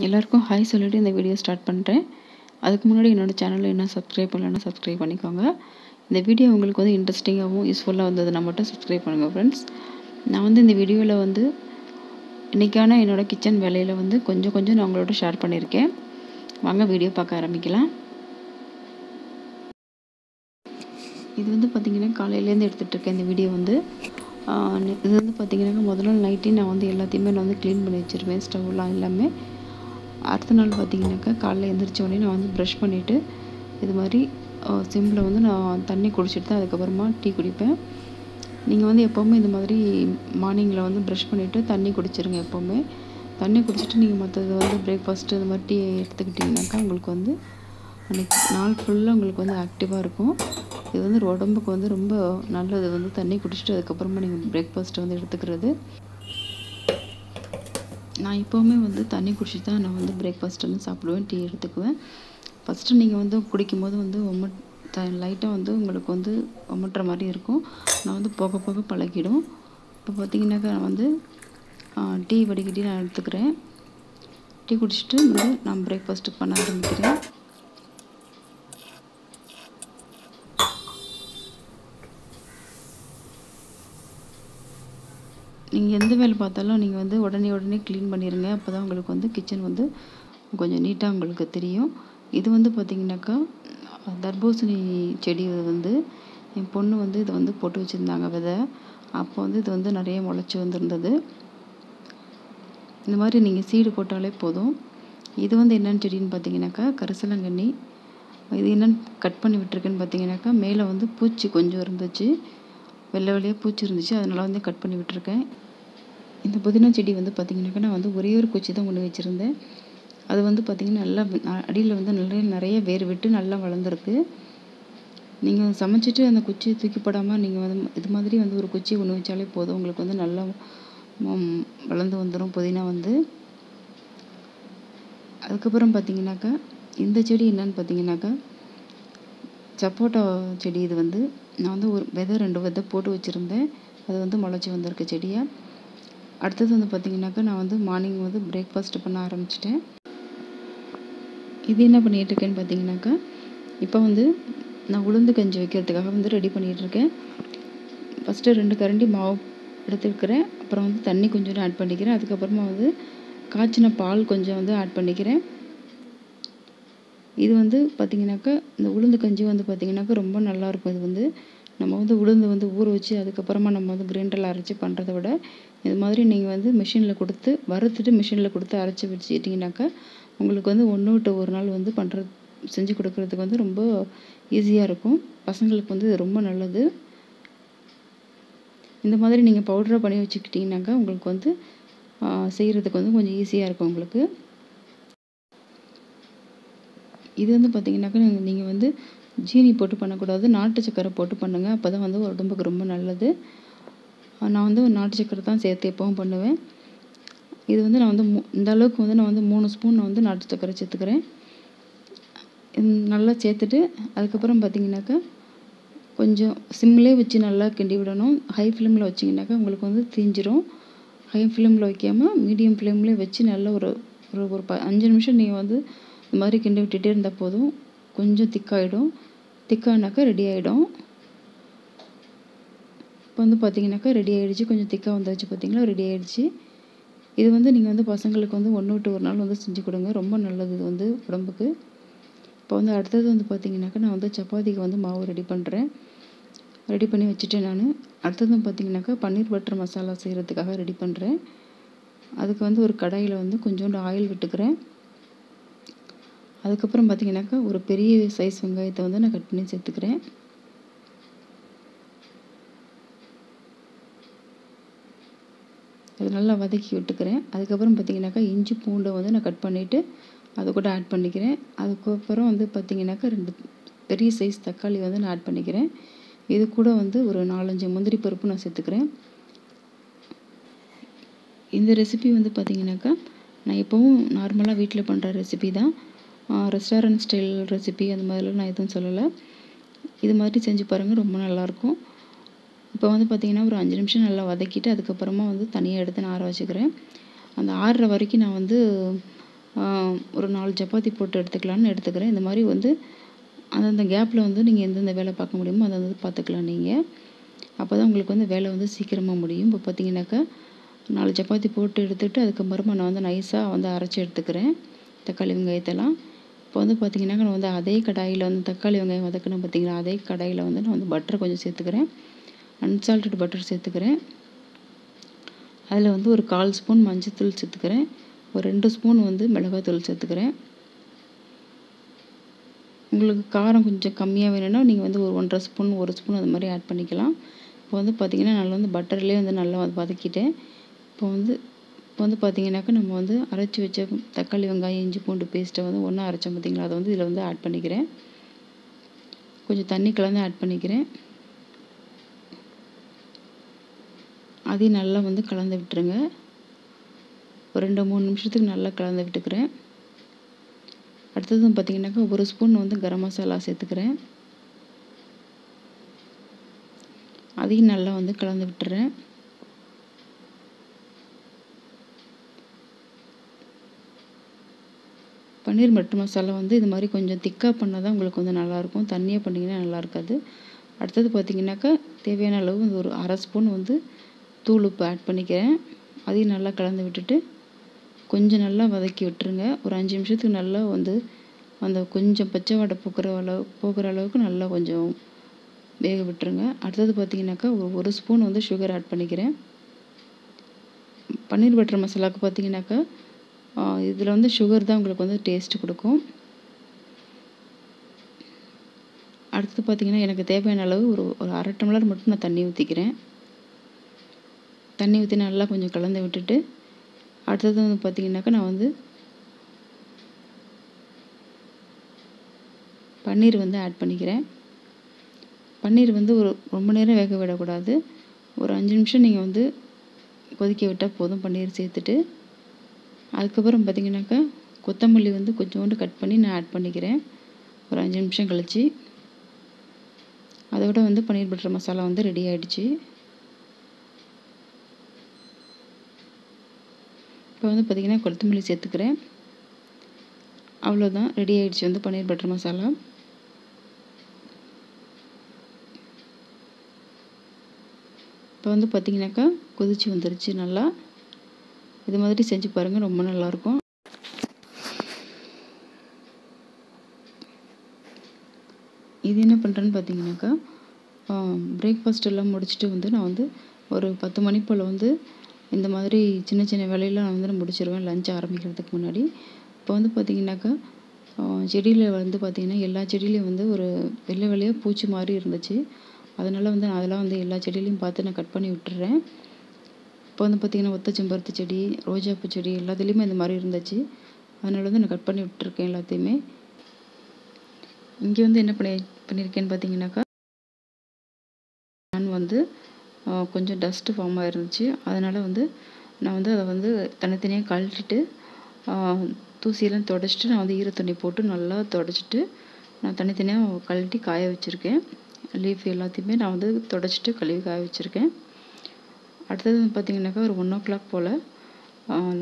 எல்லாருக்கும் ஹாய் சொல்லிட்டு இந்த வீடியோ ஸ்டார்ட் பண்ணுறேன். அதுக்கு முன்னாடி என்னோடய சேனலில் என்ன சப்ஸ்கிரைப் பண்ணலன்னா சப்ஸ்கிரைப் பண்ணிக்கோங்க. இந்த வீடியோ உங்களுக்கு வந்து இன்ட்ரெஸ்டிங்காகவும் யூஸ்ஃபுல்லாக வந்ததுன்னா மட்டும் சப்ஸ்கிரைப் பண்ணுங்கள் ஃப்ரெண்ட்ஸ். நான் வந்து இந்த வீடியோவில் வந்து இன்றைக்கான என்னோடய கிச்சன் வேலையில் வந்து கொஞ்சம் நான் உங்களோட ஷேர் பண்ணியிருக்கேன். வாங்க வீடியோ பார்க்க ஆரம்பிக்கலாம். இது வந்து பார்த்திங்கன்னா காலையிலேருந்து எடுத்துகிட்டு இருக்கேன் இந்த வீடியோ வந்து. இது வந்து பார்த்திங்கன்னா முதல்ல நைட்டே நான் வந்து எல்லாத்தையுமே நான் வந்து க்ளீன் பண்ணி வச்சுருவேன், ஸ்டவ்லாம் எல்லாமே. அடுத்த நாள் பார்த்திங்கனாக்கா காலைல எழுந்திரிச்சோடனே நான் வந்து ப்ரஷ் பண்ணிவிட்டு இது மாதிரி சிம்பில் வந்து நான் தண்ணி குடிச்சிட்டு தான் அதுக்கப்புறமா டீ குடிப்பேன். நீங்கள் வந்து எப்போவுமே இந்த மாதிரி மார்னிங்கில் வந்து ப்ரஷ் பண்ணிவிட்டு தண்ணி குடிச்சிருங்க. எப்போவுமே தண்ணி குடிச்சிட்டு நீங்கள் மற்றது வந்து பிரேக்ஃபாஸ்ட்டு இது மாதிரி டீ எடுத்துக்கிட்டிங்கனாக்கா உங்களுக்கு வந்து அன்றைக்கி நாள் ஃபுல்லாக உங்களுக்கு வந்து ஆக்டிவாக இருக்கும். இது வந்து உடம்புக்கு வந்து ரொம்ப நல்லது வந்து தண்ணி குடிச்சிட்டு அதுக்கப்புறமா நீங்கள் பிரேக்ஃபாஸ்ட்டை வந்து எடுத்துக்கிறது. நான் எப்போவுமே வந்து தண்ணி குடிச்சிட்டு தான் நான் வந்து பிரேக்ஃபாஸ்ட் வந்து சாப்பிடுவேன், டீ எடுத்துக்குவேன். ஃபஸ்ட்டு நீங்கள் வந்து குடிக்கும்போது வந்து லைட்டாக வந்து உங்களுக்கு வந்து ஒமட்டுற மாதிரி இருக்கும். நான் வந்து போக போக பழகிடும். இப்போ பார்த்திங்கனாக்கா நான் வந்து டீ வடிகட்டி நான் எடுத்துக்கிறேன். டீ குடிச்சிட்டு வந்து நான் பிரேக்ஃபாஸ்ட்டு பண்ண ஆரம்பிக்கிறேன். நீங்கள் எந்த வேலை பார்த்தாலும் நீங்கள் வந்து உடனே க்ளீன் பண்ணிடுங்க. அப்போ தான் உங்களுக்கு வந்து கிச்சன் வந்து கொஞ்சம் நீட்டாக உங்களுக்கு தெரியும். இது வந்து பார்த்திங்கனாக்கா தர்பூசணி செடி வந்து என் பொண்ணு வந்து இதை வந்து போட்டு வச்சுருந்தாங்க விதை. அப்போ வந்து இது வந்து நிறைய முளைச்சி வந்திருந்தது. இந்த மாதிரி நீங்கள் சீடு போட்டாலே போதும். இது வந்து என்னென்னு செடின்னு பார்த்தீங்கன்னாக்கா கரிசலாங்கண்ணி. இது என்னென்னு கட் பண்ணி விட்டுருக்குன்னு பார்த்தீங்கன்னாக்கா மேலே வந்து பூச்சி கொஞ்சம் இருந்துச்சு, வெள்ளையாக பூச்சி இருந்துச்சு, அதனால் வந்து கட் பண்ணி விட்டுருக்கேன். இந்த புதினா செடி வந்து பார்த்திங்கனாக்கா நான் வந்து ஒரே ஒரு குச்சி தான் ஒன்று வச்சுருந்தேன். அது வந்து பார்த்திங்கன்னா நல்லா அடியில் வந்து நிறைய வேர் விட்டு நல்லா வளர்ந்துருக்கு. நீங்கள் சமைச்சிட்டு அந்த குச்சியை தூக்கி போடாமல் நீங்கள் வந்து இது மாதிரி வந்து ஒரு குச்சி ஒன்று வச்சாலே போதும், உங்களுக்கு வந்து நல்லா வளர்ந்து வந்துடும் புதினா வந்து. அதுக்கப்புறம் பார்த்திங்கனாக்கா இந்த செடி என்னன்னு பார்த்தீங்கன்னாக்கா சப்போட்டா செடி. இது வந்து நான் வந்து ஒரு ரெண்டு விதை போட்டு வச்சுருந்தேன். அது வந்து முளைச்சி வந்திருக்கு செடியாக. அடுத்தது வந்து பார்த்திங்கனாக்கா நான் வந்து மார்னிங் வந்து பிரேக்ஃபாஸ்ட் பண்ண ஆரம்பிச்சிட்டேன். இது என்ன பண்ணிகிட்ருக்கேன்னு பார்த்தீங்கன்னாக்கா இப்போ வந்து நான் உளுந்து கஞ்சி வைக்கிறதுக்காக வந்து ரெடி பண்ணிகிட்ருக்கேன். ஃபஸ்ட்டு 2 கரண்டி மாவு எடுத்துருக்கிறேன். அப்புறம் வந்து தண்ணி கொஞ்சம் ஆட் பண்ணிக்கிறேன். அதுக்கப்புறமா வந்து காய்ச்சின பால் கொஞ்சம் வந்து ஆட் பண்ணிக்கிறேன். இது வந்து பார்த்திங்கனாக்கா இந்த உளுந்து கஞ்சி வந்து பார்த்திங்கனாக்கா ரொம்ப நல்லாயிருக்கும். இது வந்து நம்ம வந்து உளுந்து வந்து ஊற வச்சு அதுக்கப்புறமா நம்ம வந்து கிரைண்டரில் அரைச்சி பண்ணுறத விட இது மாதிரி நீங்கள் வந்து மிஷினில் கொடுத்து வறுத்துட்டு மிஷினில் கொடுத்து அரைச்சி வச்சுக்கிட்டிங்கனாக்கா உங்களுக்கு வந்து 1 விட்டு 1 நாள் வந்து செஞ்சு கொடுக்குறதுக்கு வந்து ரொம்ப ஈஸியாக இருக்கும். பசங்களுக்கு வந்து இது ரொம்ப நல்லது. இந்த மாதிரி நீங்கள் பவுடராக பண்ணி வச்சுக்கிட்டிங்கனாக்கா உங்களுக்கு வந்து செய்கிறதுக்கு வந்து கொஞ்சம் ஈஸியாக இருக்கும் உங்களுக்கு. இது வந்து பார்த்திங்கனாக்கா நீங்கள் வந்து ஜீனி போட்டு பண்ணக்கூடாது, நாட்டு சக்கரை போட்டு பண்ணுங்கள். அப்போ தான் வந்து உடம்புக்கு ரொம்ப நல்லது. நான் வந்து நாட்டு சக்கரை தான் சேர்த்து எப்பவும் பண்ணுவேன். இது வந்து நான் வந்து இந்த அளவுக்கு வந்து நான் வந்து 3 ஸ்பூன் வந்து நாட்டு சக்கரை சேர்த்துக்கிறேன். நல்லா சேர்த்துட்டு அதுக்கப்புறம் பார்த்திங்கனாக்கா கொஞ்சம் சிம்லேயே வச்சு நல்லா கிண்டி விடணும். ஹை ஃப்ளேமில் வச்சிங்கனாக்கா உங்களுக்கு வந்து தீஞ்சிரும். ஹை ஃப்ளேமில் வைக்காமல் மீடியம் ஃப்ளேம்லேயே வச்சு நல்லா ஒரு 5 நிமிஷம் நீங்கள் வந்து இந்த மாதிரி கிண்டி விட்டுட்டே இருந்தால் போதும். கொஞ்சம் திக்கானாக்கா ரெடி ஆகிடும். இப்போ வந்து பார்த்திங்கனாக்கா ரெடி ஆகிடுச்சு. கொஞ்சம் திக்காக வந்துச்சு பார்த்திங்களா, ரெடி ஆகிடுச்சு. இது வந்து நீங்கள் வந்து பசங்களுக்கு வந்து 1 விட்டு 1 நாள் வந்து செஞ்சு கொடுங்க, ரொம்ப நல்லது இது வந்து உடம்புக்கு. இப்போ வந்து அடுத்தது வந்து பார்த்திங்கனாக்கா நான் வந்து சப்பாத்திக்கு வந்து மாவு ரெடி பண்ணி வச்சுட்டேன் நான். அடுத்தது பார்த்திங்கனாக்கா பன்னீர் பட்டர் மசாலா செய்கிறதுக்காக ரெடி பண்ணுறேன். அதுக்கு வந்து ஒரு கடாயில் வந்து கொஞ்சோண்டு ஆயில் விட்டுக்கிறேன். அதுக்கப்புறம் பார்த்திங்கனாக்கா ஒரு பெரிய சைஸ் வெங்காயத்தை வந்து நான் கட் பண்ணி சேர்த்துக்கிறேன். அது நல்லா வதக்கி விட்டுக்கிறேன். அதுக்கப்புறம் பார்த்திங்கனாக்கா இஞ்சி பூண்டை வந்து நான் கட் பண்ணிவிட்டு அதை கூட ஆட் பண்ணிக்கிறேன். அதுக்கப்புறம் வந்து பார்த்திங்கனாக்கா 2 பெரிய சைஸ் தக்காளி வந்து நான் ஆட் பண்ணிக்கிறேன். இது கூட வந்து ஒரு 4-5 முந்திரி பருப்பு நான் சேர்த்துக்கிறேன். இந்த ரெசிபி வந்து பார்த்திங்கனாக்கா நான் எப்போவும் நார்மலாக வீட்டில் பண்ணுற ரெசிபி தான். ரெஸ்டாரண்ட் ஸ்டைல் ரெசிபி அந்த மாதிரிலாம் நான் எதுவும் சொல்லலை. இது மாதிரி செஞ்சு பாருங்கள், ரொம்ப நல்லாயிருக்கும். இப்போ வந்து பார்த்திங்கன்னா ஒரு 5 நிமிஷம் நல்லா வதக்கிட்டு அதுக்கப்புறமா வந்து தனியாக எடுத்து நான் ஆற வச்சுக்கிறேன். அந்த ஆறுற வரைக்கும் நான் வந்து ஒரு 4 சப்பாத்தி போட்டு எடுத்துக்கலான்னு எடுத்துக்கிறேன். இந்த மாதிரி வந்து அந்தந்த கேப்பில் வந்து நீங்கள் எந்தெந்த வேலை பார்க்க முடியுமோ அதை வந்து பார்த்துக்கலாம் நீங்கள். அப்போ தான் உங்களுக்கு வந்து வேலை வந்து சீக்கிரமாக முடியும். இப்போ பார்த்தீங்கன்னாக்கா 4 சப்பாத்தி போட்டு எடுத்துகிட்டு அதுக்கப்புறமா நான் வந்து நைஸாக வந்து அரைச்சி எடுத்துக்கிறேன் தக்காளி வெங்காயத்தெல்லாம். இப்போ வந்து பார்த்திங்கனாக்கா நான் வந்து அதே கடாயில் வந்து தக்காளி வெங்காயம் வதக்கணும் பார்த்திங்களா, அதே கடாயில் வந்து நான் வந்து பட்டர் கொஞ்சம் சேர்த்துக்கிறேன். அன்சால்ட்டட் பட்டர் சேர்த்துக்கிறேன். அதில் வந்து ஒரு 1/4 ஸ்பூன் மஞ்சள்தூள் சேர்த்துக்கிறேன். ஒரு 2 ஸ்பூன் வந்து மிளகாத்தூள் சேர்த்துக்கிறேன். உங்களுக்கு காரம் கொஞ்சம் கம்மியாக வேணும்னா நீங்கள் வந்து ஒரு 1.5 ஸ்பூன் 1 ஸ்பூன் அது மாதிரி ஆட் பண்ணிக்கலாம். இப்போ வந்து பார்த்திங்கன்னா நல்லா வந்து பட்டர்லேயே வந்து நல்லா வதக்கிட்டேன். இப்போ வந்து பார்த்திங்கனாக்கா நம்ம வந்து அரைச்சி வச்ச தக்காளி வெங்காயம் இஞ்சி பூண்டு பேஸ்ட்டை வந்து ஒன்றா அரைச்சோம் பார்த்திங்களா, அதை வந்து இதில் வந்து ஆட் பண்ணிக்கிறேன். கொஞ்சம் தண்ணி கலந்து ஆட் பண்ணிக்கிறேன். அதையும் நல்லா வந்து கலந்து விட்டுருங்க. ஒரு 2-3 நிமிஷத்துக்கு நல்லா கலந்து விட்டுக்கிறேன். அடுத்தது பார்த்திங்கனாக்கா 1 ஸ்பூன் வந்து கரம் மசாலா சேர்த்துக்கிறேன். அதையும் நல்லா வந்து கலந்து விட்டுறேன். பன்னீர் பட்டர் மசாலா வந்து இது மாதிரி கொஞ்சம் திக்காக பண்ணால் தான் உங்களுக்கு வந்து நல்லாயிருக்கும். தண்ணியாக பண்ணிங்கன்னா நல்லா இருக்காது. அடுத்தது பார்த்திங்கனாக்கா தேவையான அளவு ஒரு 1/2 ஸ்பூன் வந்து தூள் உப்பு ஆட் பண்ணிக்கிறேன். அதையும் நல்லா கலந்து விட்டுட்டு கொஞ்சம் நல்லா வதக்கி விட்டுருங்க. ஒரு 5 நிமிஷத்துக்கு நல்லா வந்து அந்த கொஞ்சம் பச்சை வாடை போகிற அளவுக்கு நல்லா கொஞ்சம் வேக விட்டுருங்க. அடுத்தது பார்த்திங்கனாக்கா ஒரு ஸ்பூன் வந்து சுகர் ஆட் பண்ணிக்கிறேன். பன்னீர் பட்டர் மசாலாவுக்கு பார்த்திங்கனாக்கா இதில் வந்து சுகர் தான் உங்களுக்கு வந்து டேஸ்ட்டு கொடுக்கும். அடுத்தது பார்த்திங்கன்னா எனக்கு தேவையான அளவு ஒரு 1/2 டம்ளர் மட்டும் நான் தண்ணி ஊற்றிக்கிறேன். தண்ணி ஊற்றி நல்லா கொஞ்சம் கலந்து விட்டுட்டு அடுத்தது வந்து பார்த்திங்கனாக்கா நான் வந்து பன்னீர் வந்து ஆட் பண்ணிக்கிறேன். பன்னீர் வந்து ரொம்ப நேரம் வேக விடக்கூடாது. ஒரு 5 நிமிஷம் நீங்கள் வந்து கொதிக்க விட்டால் போதும். பன்னீர் சேர்த்துட்டு அதுக்கப்புறம் பார்த்திங்கனாக்கா கொத்தமல்லி வந்து கொஞ்சோண்டு கட் பண்ணி நான் ஆட் பண்ணிக்கிறேன் ஒரு 5 நிமிஷம் கழிச்சு. அதோட வந்து பன்னீர் பட்டர் மசாலா வந்து ரெடி ஆகிடுச்சு. இப்போ வந்து பார்த்திங்கன்னா கொத்தமல்லி சேர்த்துக்கிறேன். அவ்வளோதான், ரெடி ஆகிடுச்சு வந்து பன்னீர் பட்டர் மசாலா. இப்போ வந்து பார்த்திங்கனாக்கா கொதிச்சு வந்துருச்சு நல்லா. இது மாதிரி செஞ்சு பாருங்கள், ரொம்ப நல்லாயிருக்கும். இது என்ன பண்ணுறேன்னு பார்த்தீங்கன்னாக்கா பிரேக்ஃபாஸ்ட் எல்லாம் முடிச்சுட்டு வந்து நான் வந்து ஒரு 10 மணி போல் வந்து இந்த மாதிரி சின்ன சின்ன வேலையெல்லாம் நான் வந்து முடிச்சிடுவேன் லஞ்ச் ஆரம்பிக்கிறதுக்கு முன்னாடி. இப்போ வந்து பார்த்திங்கனாக்கா செடியில் வந்து பார்த்திங்கன்னா எல்லா செடியிலையும் வந்து ஒரு வெள்ளை வெள்ளையாக பூச்சி மாதிரி இருந்துச்சு. அதனால் வந்து நான் அதெல்லாம் வந்து எல்லா செடியிலையும் பார்த்து நான் கட் பண்ணி விட்டுறேன். இப்போ வந்து பார்த்திங்கன்னா ஒத்த செம்பருத்தி செடி, ரோஜாப்பூ செடி எல்லாத்துலேயுமே இந்த மாதிரி இருந்துச்சு. அதனால் வந்து நான் கட் பண்ணி விட்டுருக்கேன் எல்லாத்தையுமே. இங்கே வந்து என்ன பண்ணியிருக்கேன்னு பார்த்தீங்கன்னாக்கா நான் வந்து கொஞ்சம் டஸ்ட்டு ஃபார்ம் ஆகிருந்துச்சு. அதனால் வந்து நான் வந்து அதை வந்து தனித்தனியாக கழட்டிட்டு தூசியெல்லாம் துடைச்சிட்டு நான் வந்து ஈரத்துணி போட்டு நல்லா துடைச்சிட்டு நான் தனித்தனியாக கழட்டி காய வச்சுருக்கேன். லீஃப் எல்லாத்தையுமே நான் வந்து துடைச்சிட்டு கழுவி காய வச்சுருக்கேன். அடுத்தது பார்த்திங்கனாக்கா ஒரு 1 o'clock போல்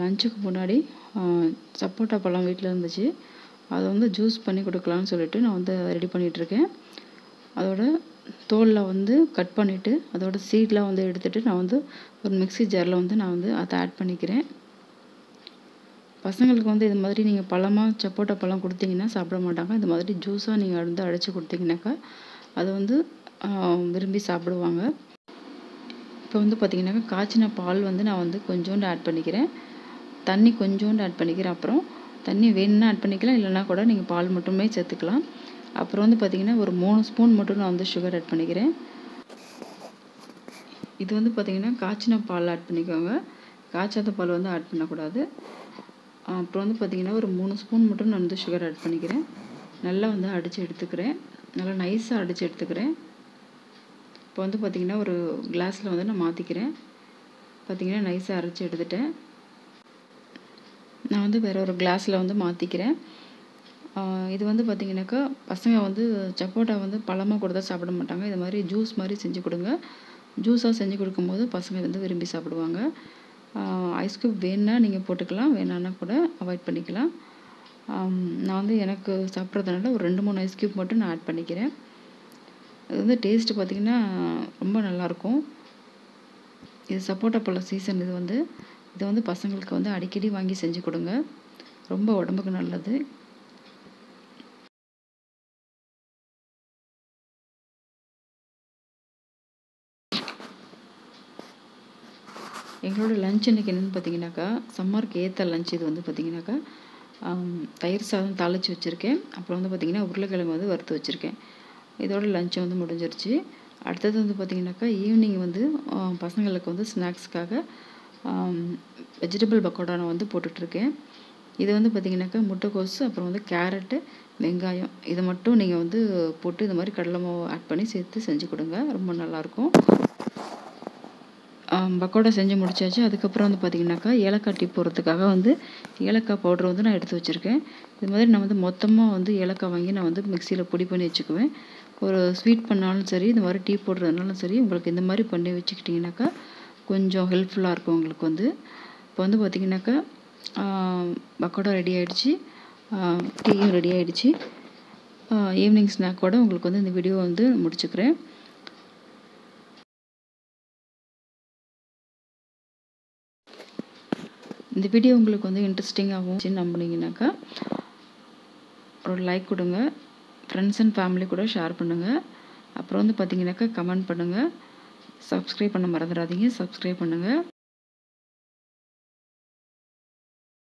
லஞ்சுக்கு முன்னாடி சப்போட்டா பழம் வீட்டில் இருந்துச்சு. அதை வந்து ஜூஸ் பண்ணி கொடுக்கலான்னு சொல்லிட்டு நான் வந்து ரெடி பண்ணிகிட்ருக்கேன். அதோட தோலில் வந்து கட் பண்ணிவிட்டு அதோட சீட்லாம் வந்து எடுத்துகிட்டு நான் வந்து ஒரு மிக்ஸி ஜாரில் வந்து நான் வந்து அதை ஆட் பண்ணிக்கிறேன். பசங்களுக்கு வந்து இது மாதிரி நீங்கள் பழமாக சப்போட்டா பழம் கொடுத்தீங்கன்னா சாப்பிட மாட்டாங்க. இது மாதிரி ஜூஸாக நீங்கள் வந்து அடைச்சி கொடுத்தீங்கன்னாக்கா அதை வந்து விரும்பி சாப்பிடுவாங்க. இப்போ வந்து பார்த்திங்கனாக்கா காய்ச்சின பால் வந்து நான் வந்து கொஞ்சோண்டு ஆட் பண்ணிக்கிறேன். தண்ணி கொஞ்சோண்டு ஆட் பண்ணிக்கிறேன். அப்புறம் தண்ணி வேணும்னா ஆட் பண்ணிக்கலாம், இல்லைனா கூட நீங்கள் பால் மட்டுமே சேர்த்துக்கலாம். அப்புறம் வந்து பார்த்திங்கன்னா ஒரு 3 ஸ்பூன் மட்டும் நான் வந்து சுகர் ஆட் பண்ணிக்கிறேன். இது வந்து பார்த்திங்கன்னா காய்ச்சின பால் ஆட் பண்ணிக்கோங்க, காய்ச்சாத பால் வந்து ஆட் பண்ணக்கூடாது. அப்புறம் வந்து பார்த்திங்கன்னா ஒரு 3 ஸ்பூன் மட்டும் நான் வந்து சுகர் ஆட் பண்ணிக்கிறேன். நல்லா வந்து அடித்து எடுத்துக்கிறேன், நல்லா நைஸாக அடித்து எடுத்துக்கிறேன். இப்போ வந்து பார்த்திங்கன்னா ஒரு கிளாஸில் வந்து நான் மாற்றிக்கிறேன். பார்த்திங்கன்னா நைஸாக அரைச்சி எடுத்துட்டேன். நான் வந்து வேறு ஒரு கிளாஸில் வந்து மாற்றிக்கிறேன். இது வந்து பார்த்திங்கனாக்கா பசங்க வந்து சப்போட்டா வந்து பழமாக கொடுத்தா சாப்பிட மாட்டாங்க. இது மாதிரி ஜூஸ் மாதிரி செஞ்சு கொடுங்க. ஜூஸாக செஞ்சு கொடுக்கும்போது பசங்க வந்து விரும்பி சாப்பிடுவாங்க. ஐஸ் க்யூப் வேணுன்னா நீங்கள் போட்டுக்கலாம், வேணான்னா கூட அவாய்ட் பண்ணிக்கலாம். நான் வந்து எனக்கு சாப்பிட்றதுனால ஒரு 2-3 ஐஸ் க்யூப் மட்டும் நான் ஆட் பண்ணிக்கிறேன். அது வந்து டேஸ்ட்டு பார்த்திங்கன்னா ரொம்ப நல்லாயிருக்கும். இது சப்போட்டா பழம் சீசன். இது வந்து பசங்களுக்கு வந்து அடிக்கடி வாங்கி செஞ்சு கொடுங்க, ரொம்ப உடம்புக்கு நல்லது. எங்களோட லஞ்ச் இன்றைக்கி என்னென்னு பார்த்தீங்கன்னாக்கா, சம்மருக்கு ஏற்ற லஞ்ச் இது வந்து பார்த்திங்கனாக்கா, தயிர் சாதம் தாளித்து வச்சுருக்கேன். அப்புறம் வந்து பார்த்திங்கன்னா உருளைக்கிழங்கு வந்து வறுத்து வச்சுருக்கேன். இதோட லஞ்சை வந்து முடிஞ்சிருச்சு. அடுத்தது வந்து பார்த்திங்கனாக்கா ஈவினிங் வந்து பசங்களுக்கு வந்து ஸ்நாக்ஸ்க்காக வெஜிடபிள் பக்கோடா நான் வந்து போட்டுட்ருக்கேன். இது வந்து பார்த்திங்கனாக்கா முட்டைக்கோஸு, அப்புறம் வந்து கேரட்டு, வெங்காயம் இதை மட்டும் நீங்கள் வந்து போட்டு இந்த மாதிரி கடலை மாவு ஆட் பண்ணி சேர்த்து செஞ்சு கொடுங்க, ரொம்ப நல்லாயிருக்கும். பக்கோடா செஞ்சு முடிச்சாச்சு. அதுக்கப்புறம் வந்து பார்த்திங்கனாக்கா ஏலக்காய் டீ போடுறதுக்காக வந்து ஏலக்காய் பவுட்ரு வந்து நான் எடுத்து வச்சுருக்கேன். இது மாதிரி நான் வந்து மொத்தமாக வந்து ஏலக்காய் வாங்கி நான் வந்து மிக்சியில் பொடி பண்ணி வச்சுக்குவேன். ஒரு ஸ்வீட் பண்ணாலும் சரி, இந்த மாதிரி டீ போடுறதுனாலும் சரி, உங்களுக்கு இந்த மாதிரி பண்ணி வச்சுக்கிட்டிங்கனாக்கா கொஞ்சம் ஹெல்ப்ஃபுல்லாக இருக்கும் உங்களுக்கு வந்து. இப்போ வந்து பார்த்திங்கனாக்கா பக்கோடா ரெடி ஆகிடுச்சு, டீயும் ரெடி ஆகிடுச்சு. ஈவினிங் ஸ்நாக்கோடு உங்களுக்கு வந்து இந்த வீடியோ வந்து முடிச்சுக்கிறேன். இந்த வீடியோ உங்களுக்கு வந்து இன்ட்ரெஸ்டிங்காகவும் நம்பினீங்கனாக்கா ஒரு லைக் கொடுங்க, ஃப்ரெண்ட்ஸ் அண்ட் ஃபேமிலி கூட ஷேர் பண்ணுங்கள். அப்புறம் வந்து பார்த்திங்கனாக்கா கமெண்ட் பண்ணுங்கள். சப்ஸ்கிரைப் பண்ண மறந்துடாதீங்க, சப்ஸ்கிரைப் பண்ணுங்கள்.